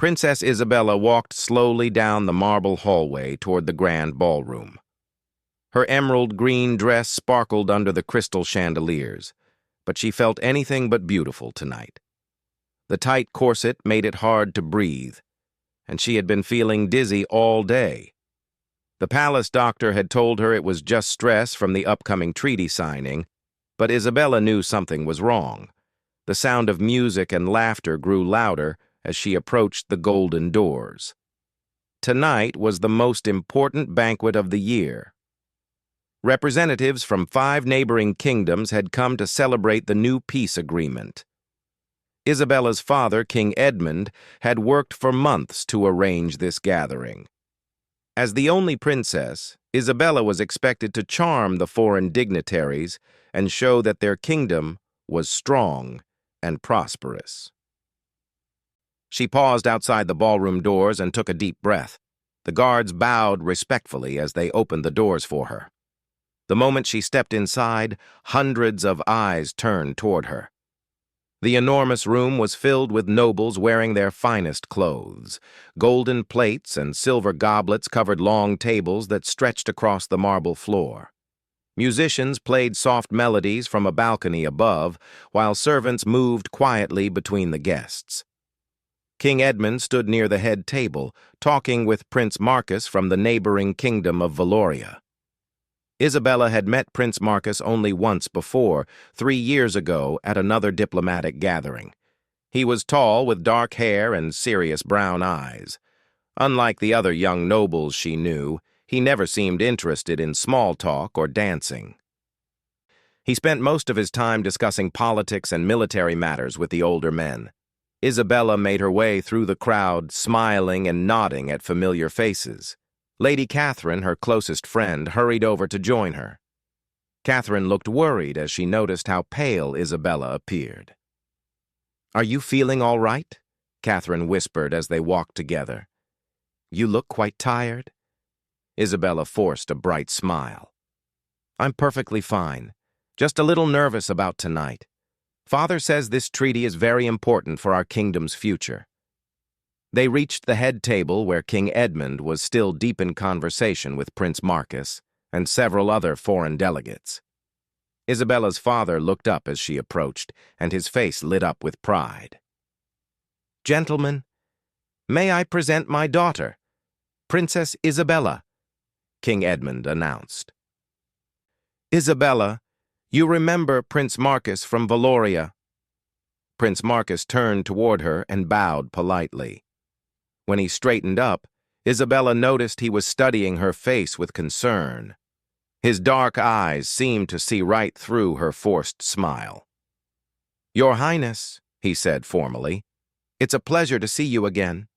Princess Isabella walked slowly down the marble hallway toward the grand ballroom. Her emerald green dress sparkled under the crystal chandeliers, but she felt anything but beautiful tonight. The tight corset made it hard to breathe, and she had been feeling dizzy all day. The palace doctor had told her it was just stress from the upcoming treaty signing, but Isabella knew something was wrong. The sound of music and laughter grew louder as she approached the golden doors. Tonight was the most important banquet of the year. Representatives from 5 neighboring kingdoms had come to celebrate the new peace agreement. Isabella's father, King Edmund, had worked for months to arrange this gathering. As the only princess, Isabella was expected to charm the foreign dignitaries and show that their kingdom was strong and prosperous. She paused outside the ballroom doors and took a deep breath. The guards bowed respectfully as they opened the doors for her. The moment she stepped inside, hundreds of eyes turned toward her. The enormous room was filled with nobles wearing their finest clothes. Golden plates and silver goblets covered long tables that stretched across the marble floor. Musicians played soft melodies from a balcony above, while servants moved quietly between the guests. King Edmund stood near the head table, talking with Prince Marcus from the neighboring kingdom of Valoria. Isabella had met Prince Marcus only once before, 3 years ago, at another diplomatic gathering. He was tall, with dark hair and serious brown eyes. Unlike the other young nobles she knew, he never seemed interested in small talk or dancing. He spent most of his time discussing politics and military matters with the older men. Isabella made her way through the crowd, smiling and nodding at familiar faces. Lady Catherine, her closest friend, hurried over to join her. Catherine looked worried as she noticed how pale Isabella appeared. "Are you feeling all right?" Catherine whispered as they walked together. "You look quite tired." Isabella forced a bright smile. "I'm perfectly fine, just a little nervous about tonight. Father says this treaty is very important for our kingdom's future." They reached the head table where King Edmund was still deep in conversation with Prince Marcus and several other foreign delegates. Isabella's father looked up as she approached, and his face lit up with pride. "Gentlemen, may I present my daughter, Princess Isabella," King Edmund announced. "Isabella, you remember Prince Marcus from Valoria." Prince Marcus turned toward her and bowed politely. When he straightened up, Isabella noticed he was studying her face with concern. His dark eyes seemed to see right through her forced smile. "Your Highness," he said formally, "it's a pleasure to see you again."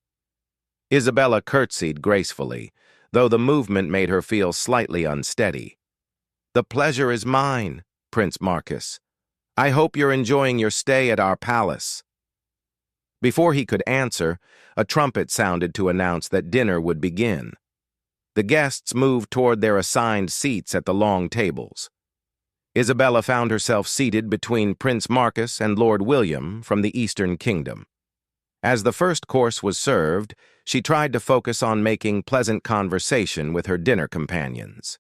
Isabella curtsied gracefully, though the movement made her feel slightly unsteady. "The pleasure is mine, Prince Marcus. I hope you're enjoying your stay at our palace." Before he could answer, a trumpet sounded to announce that dinner would begin. The guests moved toward their assigned seats at the long tables. Isabella found herself seated between Prince Marcus and Lord William from the Eastern Kingdom. As the first course was served, she tried to focus on making pleasant conversation with her dinner companions.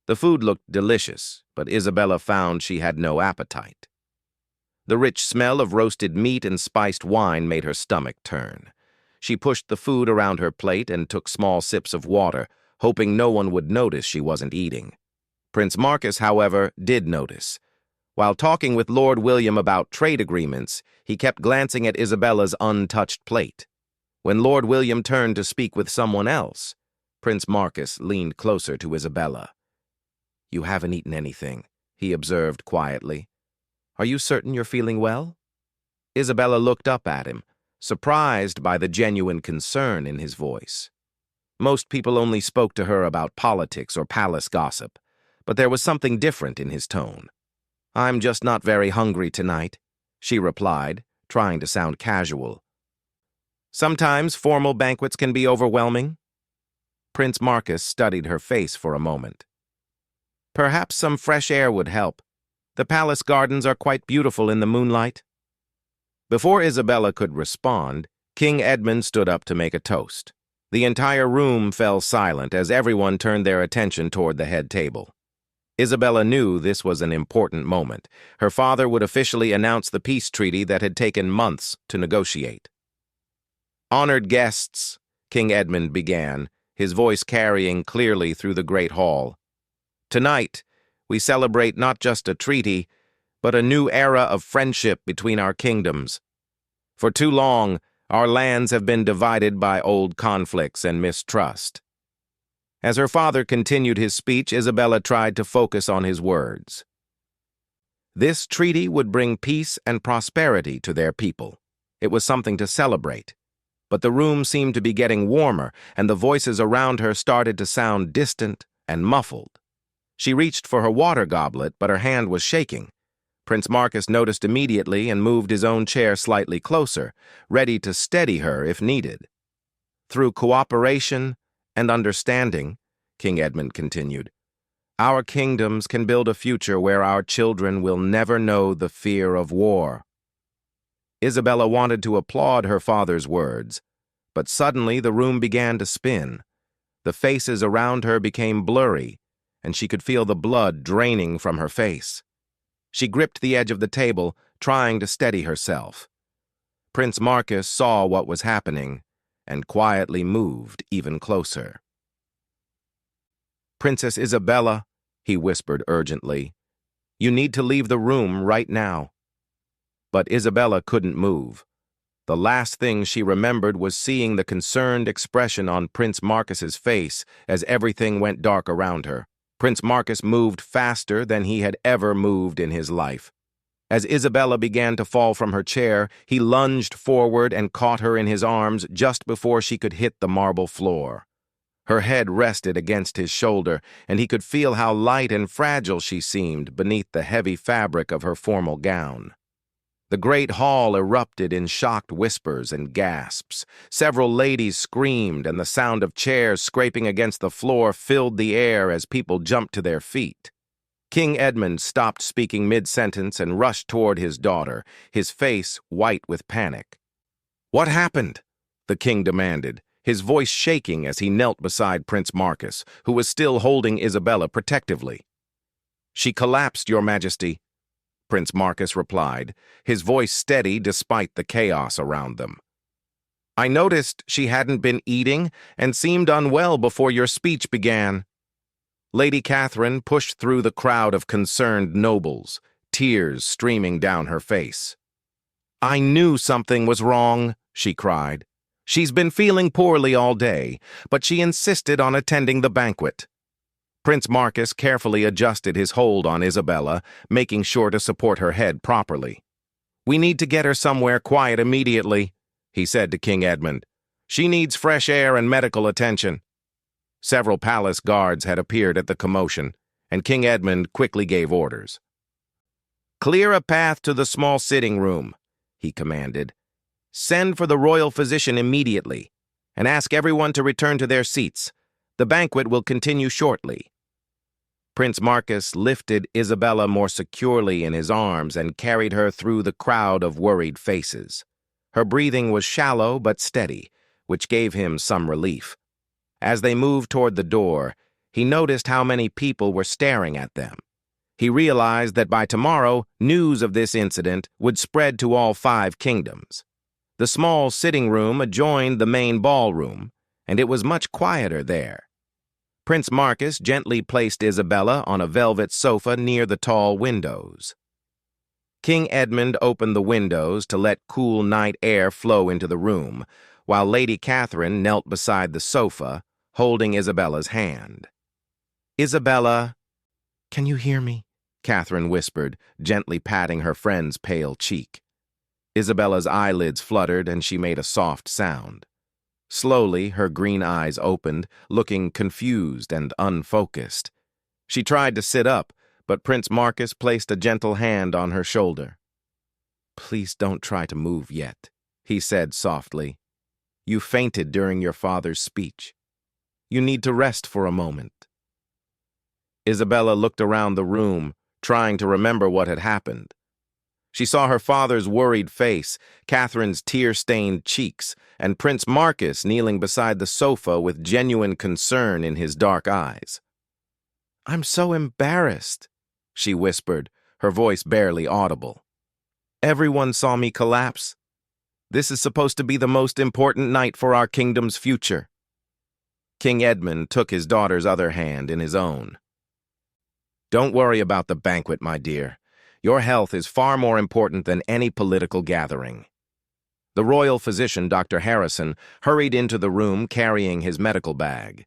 The food looked delicious, but Isabella found she had no appetite. The rich smell of roasted meat and spiced wine made her stomach turn. She pushed the food around her plate and took small sips of water, hoping no one would notice she wasn't eating. Prince Marcus, however, did notice. While talking with Lord William about trade agreements, he kept glancing at Isabella's untouched plate. When Lord William turned to speak with someone else, Prince Marcus leaned closer to Isabella. "You haven't eaten anything," he observed quietly. "Are you certain you're feeling well?" Isabella looked up at him, surprised by the genuine concern in his voice. Most people only spoke to her about politics or palace gossip, but there was something different in his tone. "I'm just not very hungry tonight," she replied, trying to sound casual. "Sometimes formal banquets can be overwhelming." Prince Marcus studied her face for a moment. "Perhaps some fresh air would help. The palace gardens are quite beautiful in the moonlight." Before Isabella could respond, King Edmund stood up to make a toast. The entire room fell silent as everyone turned their attention toward the head table. Isabella knew this was an important moment. Her father would officially announce the peace treaty that had taken months to negotiate. "Honored guests," King Edmund began, his voice carrying clearly through the great hall. "Tonight, we celebrate not just a treaty, but a new era of friendship between our kingdoms. For too long, our lands have been divided by old conflicts and mistrust." As her father continued his speech, Isabella tried to focus on his words. This treaty would bring peace and prosperity to their people. It was something to celebrate. But the room seemed to be getting warmer, and the voices around her started to sound distant and muffled. She reached for her water goblet, but her hand was shaking. Prince Marcus noticed immediately and moved his own chair slightly closer, ready to steady her if needed. "Through cooperation and understanding," King Edmund continued, "our kingdoms can build a future where our children will never know the fear of war." Isabella wanted to applaud her father's words, but suddenly the room began to spin. The faces around her became blurry, and she could feel the blood draining from her face. She gripped the edge of the table, trying to steady herself. Prince Marcus saw what was happening and quietly moved even closer. "Princess Isabella," he whispered urgently, "you need to leave the room right now." But Isabella couldn't move. The last thing she remembered was seeing the concerned expression on Prince Marcus's face as everything went dark around her. Prince Marcus moved faster than he had ever moved in his life. As Isabella began to fall from her chair, he lunged forward and caught her in his arms just before she could hit the marble floor. Her head rested against his shoulder, and he could feel how light and fragile she seemed beneath the heavy fabric of her formal gown. The great hall erupted in shocked whispers and gasps. Several ladies screamed, and the sound of chairs scraping against the floor filled the air as people jumped to their feet. King Edmund stopped speaking mid-sentence and rushed toward his daughter, his face white with panic. "What happened?" the king demanded, his voice shaking as he knelt beside Prince Marcus, who was still holding Isabella protectively. "She collapsed, Your Majesty," Prince Marcus replied, his voice steady despite the chaos around them. "I noticed she hadn't been eating and seemed unwell before your speech began." Lady Catherine pushed through the crowd of concerned nobles, tears streaming down her face. "I knew something was wrong," she cried. "She's been feeling poorly all day, but she insisted on attending the banquet." Prince Marcus carefully adjusted his hold on Isabella, making sure to support her head properly. "We need to get her somewhere quiet immediately," he said to King Edmund. "She needs fresh air and medical attention." Several palace guards had appeared at the commotion, and King Edmund quickly gave orders. "Clear a path to the small sitting room," he commanded. "Send for the royal physician immediately, and ask everyone to return to their seats. The banquet will continue shortly." Prince Marcus lifted Isabella more securely in his arms and carried her through the crowd of worried faces. Her breathing was shallow but steady, which gave him some relief. As they moved toward the door, he noticed how many people were staring at them. He realized that by tomorrow, news of this incident would spread to all 5 kingdoms. The small sitting room adjoined the main ballroom, and it was much quieter there. Prince Marcus gently placed Isabella on a velvet sofa near the tall windows. King Edmund opened the windows to let cool night air flow into the room, while Lady Catherine knelt beside the sofa, holding Isabella's hand. "Isabella, can you hear me?" Catherine whispered, gently patting her friend's pale cheek. Isabella's eyelids fluttered and she made a soft sound. Slowly, her green eyes opened, looking confused and unfocused. She tried to sit up, but Prince Marcus placed a gentle hand on her shoulder. "Please don't try to move yet," he said softly. "You fainted during your father's speech. You need to rest for a moment." Isabella looked around the room, trying to remember what had happened. She saw her father's worried face, Catherine's tear-stained cheeks, and Prince Marcus kneeling beside the sofa with genuine concern in his dark eyes. "I'm so embarrassed," she whispered, her voice barely audible. "Everyone saw me collapse. This is supposed to be the most important night for our kingdom's future." King Edmund took his daughter's other hand in his own. "Don't worry about the banquet, my dear. Your health is far more important than any political gathering." The royal physician, Dr. Harrison, hurried into the room carrying his medical bag.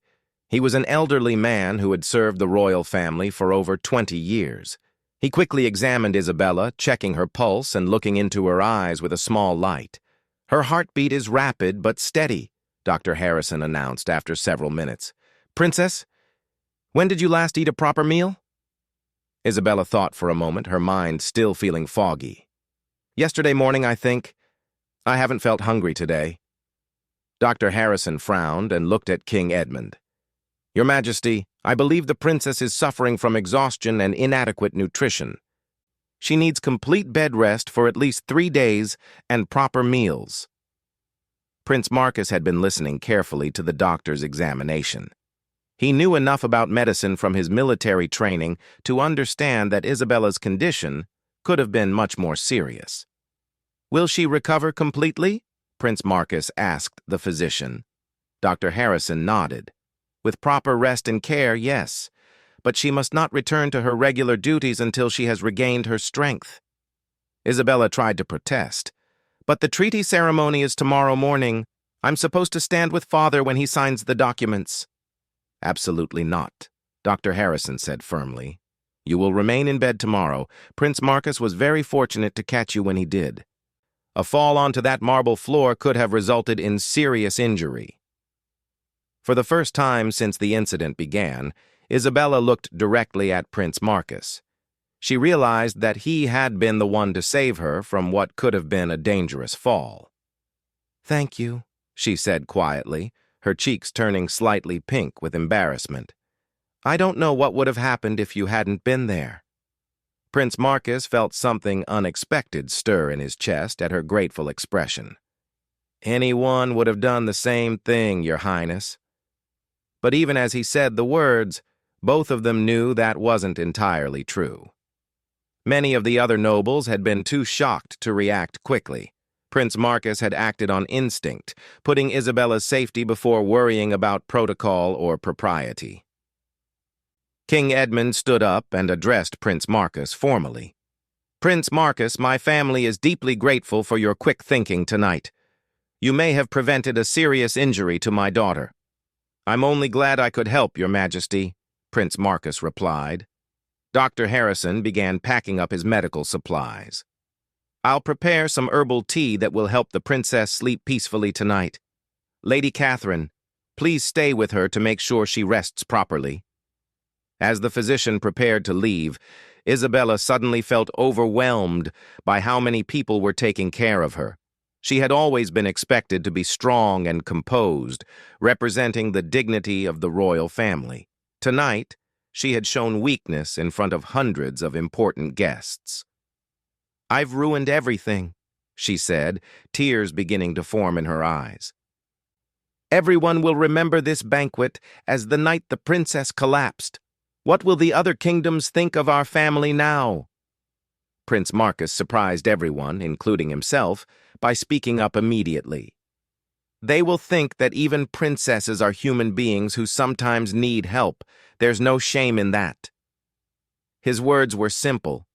He was an elderly man who had served the royal family for over 20 years. He quickly examined Isabella, checking her pulse and looking into her eyes with a small light. "Her heartbeat is rapid but steady," Dr. Harrison announced after several minutes. "Princess, when did you last eat a proper meal?" Isabella thought for a moment, her mind still feeling foggy. "Yesterday morning, I think. I haven't felt hungry today." Dr. Harrison frowned and looked at King Edmund. "Your Majesty, I believe the princess is suffering from exhaustion and inadequate nutrition. She needs complete bed rest for at least 3 days and proper meals." Prince Marcus had been listening carefully to the doctor's examination. He knew enough about medicine from his military training to understand that Isabella's condition could have been much more serious. "Will she recover completely?" Prince Marcus asked the physician. Dr. Harrison nodded. "With proper rest and care, yes, but she must not return to her regular duties until she has regained her strength." Isabella tried to protest. "But the treaty ceremony is tomorrow morning. I'm supposed to stand with father when he signs the documents." "Absolutely not," Dr. Harrison said firmly. "You will remain in bed tomorrow. Prince Marcus was very fortunate to catch you when he did. A fall onto that marble floor could have resulted in serious injury." For the first time since the incident began, Isabella looked directly at Prince Marcus. She realized that he had been the one to save her from what could have been a dangerous fall. "Thank you," she said quietly, her cheeks turning slightly pink with embarrassment. "I don't know what would have happened if you hadn't been there." Prince Marcus felt something unexpected stir in his chest at her grateful expression. "Anyone would have done the same thing, Your Highness." But even as he said the words, both of them knew that wasn't entirely true. Many of the other nobles had been too shocked to react quickly. Prince Marcus had acted on instinct, putting Isabella's safety before worrying about protocol or propriety. King Edmund stood up and addressed Prince Marcus formally. "Prince Marcus, my family is deeply grateful for your quick thinking tonight. You may have prevented a serious injury to my daughter." "I'm only glad I could help, Your Majesty," Prince Marcus replied. Dr. Harrison began packing up his medical supplies. "I'll prepare some herbal tea that will help the princess sleep peacefully tonight. Lady Catherine, please stay with her to make sure she rests properly." As the physician prepared to leave, Isabella suddenly felt overwhelmed by how many people were taking care of her. She had always been expected to be strong and composed, representing the dignity of the royal family. Tonight, she had shown weakness in front of hundreds of important guests. "I've ruined everything," she said, tears beginning to form in her eyes. "Everyone will remember this banquet as the night the princess collapsed. What will the other kingdoms think of our family now?" Prince Marcus surprised everyone, including himself, by speaking up immediately. "They will think that even princesses are human beings who sometimes need help. There's no shame in that." His words were simple,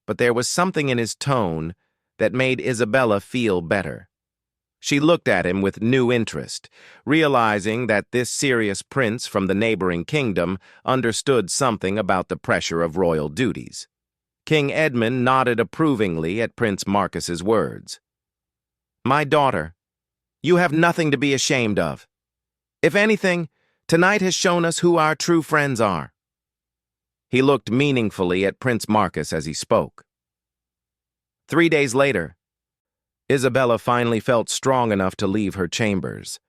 but there was something in his tone that made Isabella feel better. She looked at him with new interest, realizing that this serious prince from the neighboring kingdom understood something about the pressure of royal duties. King Edmund nodded approvingly at Prince Marcus's words. "My daughter, you have nothing to be ashamed of. If anything, tonight has shown us who our true friends are." He looked meaningfully at Prince Marcus as he spoke. 3 days later, Isabella finally felt strong enough to leave her chambers.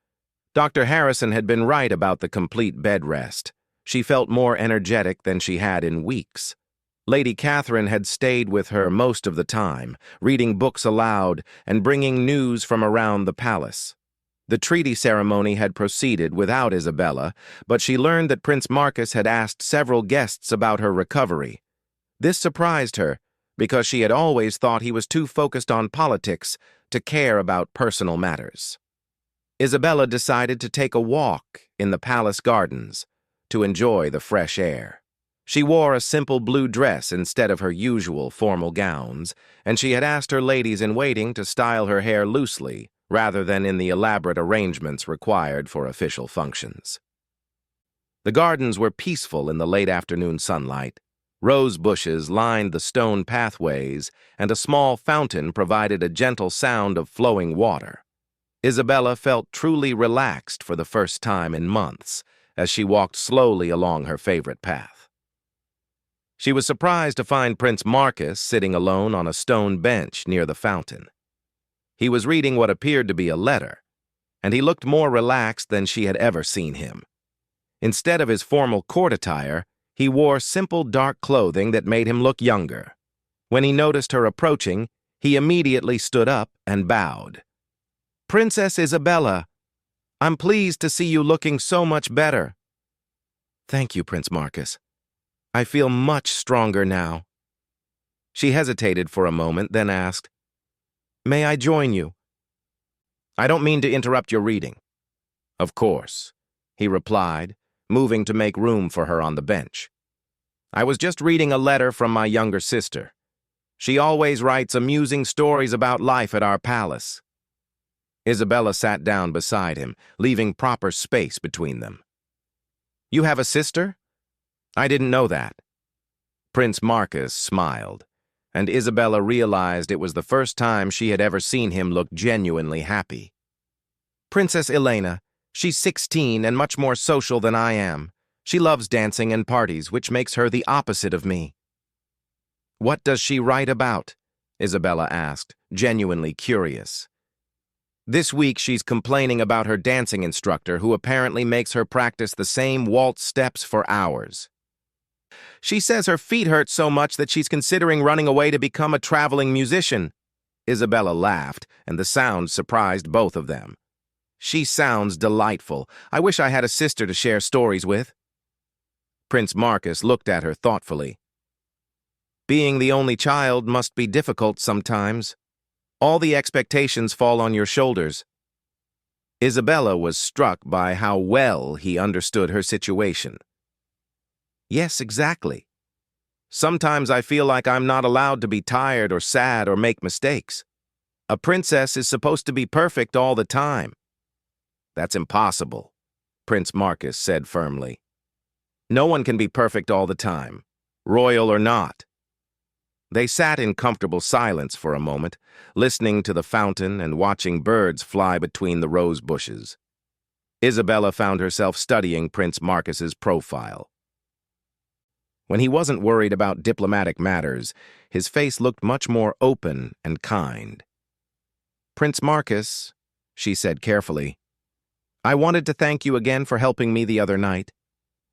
Dr. Harrison had been right about the complete bed rest. She felt more energetic than she had in weeks. Lady Catherine had stayed with her most of the time, reading books aloud and bringing news from around the palace. The treaty ceremony had proceeded without Isabella, but she learned that Prince Marcus had asked several guests about her recovery. This surprised her, because she had always thought he was too focused on politics to care about personal matters. Isabella decided to take a walk in the palace gardens to enjoy the fresh air. She wore a simple blue dress instead of her usual formal gowns, and she had asked her ladies-in-waiting to style her hair loosely rather than in the elaborate arrangements required for official functions. The gardens were peaceful in the late afternoon sunlight. Rose bushes lined the stone pathways, and a small fountain provided a gentle sound of flowing water. Isabella felt truly relaxed for the first time in months as she walked slowly along her favorite path. She was surprised to find Prince Marcus sitting alone on a stone bench near the fountain. He was reading what appeared to be a letter, and he looked more relaxed than she had ever seen him. Instead of his formal court attire, he wore simple dark clothing that made him look younger. When he noticed her approaching, he immediately stood up and bowed. "Princess Isabella, I'm pleased to see you looking so much better." "Thank you, Prince Marcus. I feel much stronger now." She hesitated for a moment, then asked, "May I join you?" "I don't mean to interrupt your reading." "Of course," he replied, moving to make room for her on the bench. "I was just reading a letter from my younger sister. She always writes amusing stories about life at our palace." Isabella sat down beside him, leaving proper space between them. "You have a sister? I didn't know that." Prince Marcus smiled, and Isabella realized it was the first time she had ever seen him look genuinely happy. "Princess Elena. She's 16 and much more social than I am. She loves dancing and parties, which makes her the opposite of me." "What does she write about?" Isabella asked, genuinely curious. "This week she's complaining about her dancing instructor, who apparently makes her practice the same waltz steps for hours. She says her feet hurt so much that she's considering running away to become a traveling musician." Isabella laughed, and the sound surprised both of them. "She sounds delightful. I wish I had a sister to share stories with." Prince Marcus looked at her thoughtfully. "Being the only child must be difficult sometimes. All the expectations fall on your shoulders." Isabella was struck by how well he understood her situation. "Yes, exactly. Sometimes I feel like I'm not allowed to be tired or sad or make mistakes. A princess is supposed to be perfect all the time." "That's impossible," Prince Marcus said firmly. "No one can be perfect all the time, royal or not." They sat in comfortable silence for a moment, listening to the fountain and watching birds fly between the rose bushes. Isabella found herself studying Prince Marcus's profile. When he wasn't worried about diplomatic matters, his face looked much more open and kind. "Prince Marcus," she said carefully, "I wanted to thank you again for helping me the other night.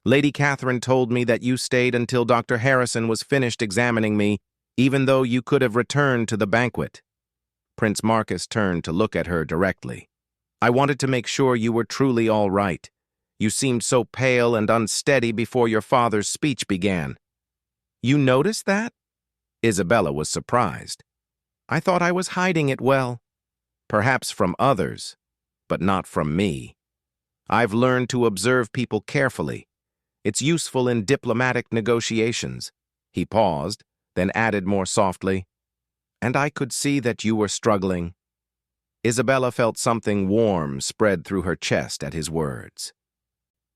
Lady Catherine told me that you stayed until Dr. Harrison was finished examining me, even though you could have returned to the banquet." Prince Marcus turned to look at her directly. "I wanted to make sure you were truly all right. You seemed so pale and unsteady before your father's speech began." "You noticed that?" Isabella was surprised. "I thought I was hiding it well. Perhaps from others, but not from me. I've learned to observe people carefully. It's useful in diplomatic negotiations." He paused, then added more softly, "And I could see that you were struggling." Isabella felt something warm spread through her chest at his words.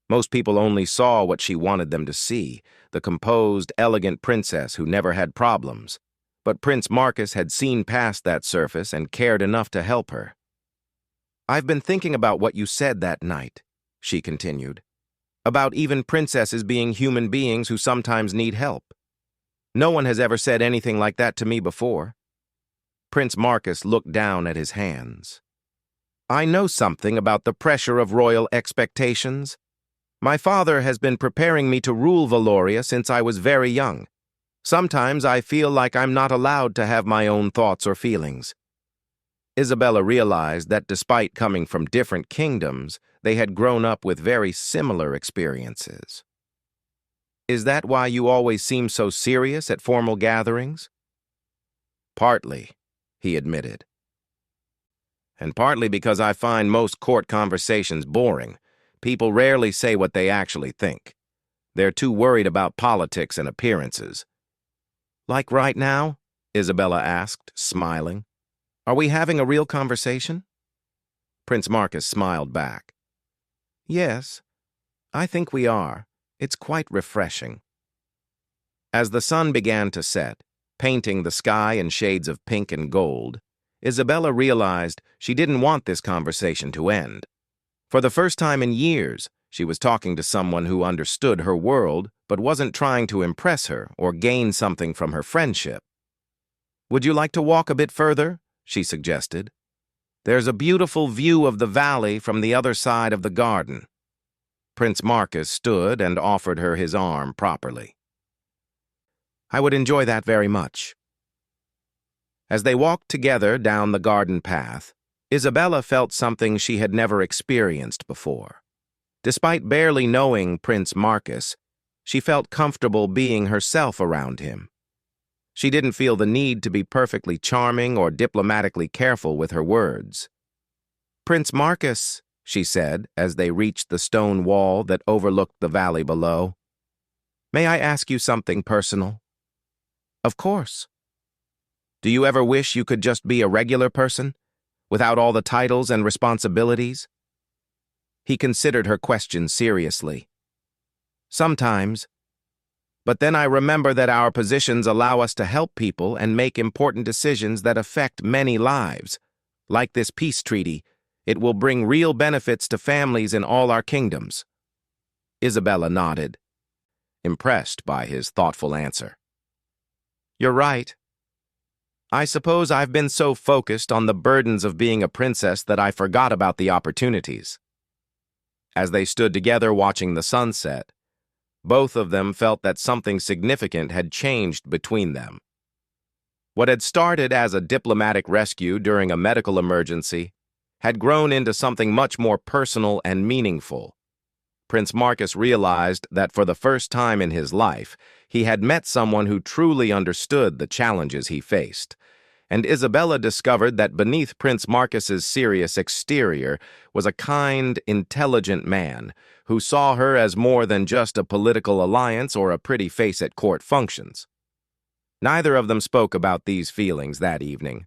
Most people only saw what she wanted them to see, the composed, elegant princess who never had problems. But Prince Marcus had seen past that surface and cared enough to help her. "I've been thinking about what you said that night," she continued, "about even princesses being human beings who sometimes need help. No one has ever said anything like that to me before." Prince Marcus looked down at his hands. "I know something about the pressure of royal expectations. My father has been preparing me to rule Valoria since I was very young. Sometimes I feel like I'm not allowed to have my own thoughts or feelings. Isabella realized that despite coming from different kingdoms, they had grown up with very similar experiences. Is that why you always seem so serious at formal gatherings? Partly, he admitted. And partly because I find most court conversations boring. People rarely say what they actually think. They're too worried about politics and appearances. Like right now? Isabella asked, smiling. Are we having a real conversation? Prince Marcus smiled back. Yes, I think we are. It's quite refreshing. As the sun began to set, painting the sky in shades of pink and gold, Isabella realized she didn't want this conversation to end. For the first time in years, she was talking to someone who understood her world but wasn't trying to impress her or gain something from her friendship. Would you like to walk a bit further? She suggested. There's a beautiful view of the valley from the other side of the garden. Prince Marcus stood and offered her his arm properly. I would enjoy that very much. As they walked together down the garden path, Isabella felt something she had never experienced before. Despite barely knowing Prince Marcus, she felt comfortable being herself around him. She didn't feel the need to be perfectly charming or diplomatically careful with her words. Prince Marcus, she said as they reached the stone wall that overlooked the valley below. May I ask you something personal? Of course. Do you ever wish you could just be a regular person, without all the titles and responsibilities? He considered her question seriously. Sometimes. But then I remember that our positions allow us to help people and make important decisions that affect many lives. Like this peace treaty, it will bring real benefits to families in all our kingdoms. Isabella nodded, impressed by his thoughtful answer. You're right. I suppose I've been so focused on the burdens of being a princess that I forgot about the opportunities. As they stood together watching the sunset, both of them felt that something significant had changed between them. What had started as a diplomatic rescue during a medical emergency had grown into something much more personal and meaningful. Prince Marcus realized that for the first time in his life, he had met someone who truly understood the challenges he faced. And Isabella discovered that beneath Prince Marcus's serious exterior was a kind, intelligent man who saw her as more than just a political alliance or a pretty face at court functions. Neither of them spoke about these feelings that evening,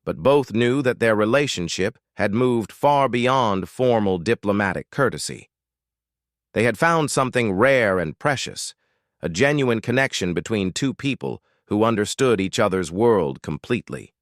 but both knew that their relationship had moved far beyond formal diplomatic courtesy. They had found something rare and precious, a genuine connection between two people who understood each other's world completely.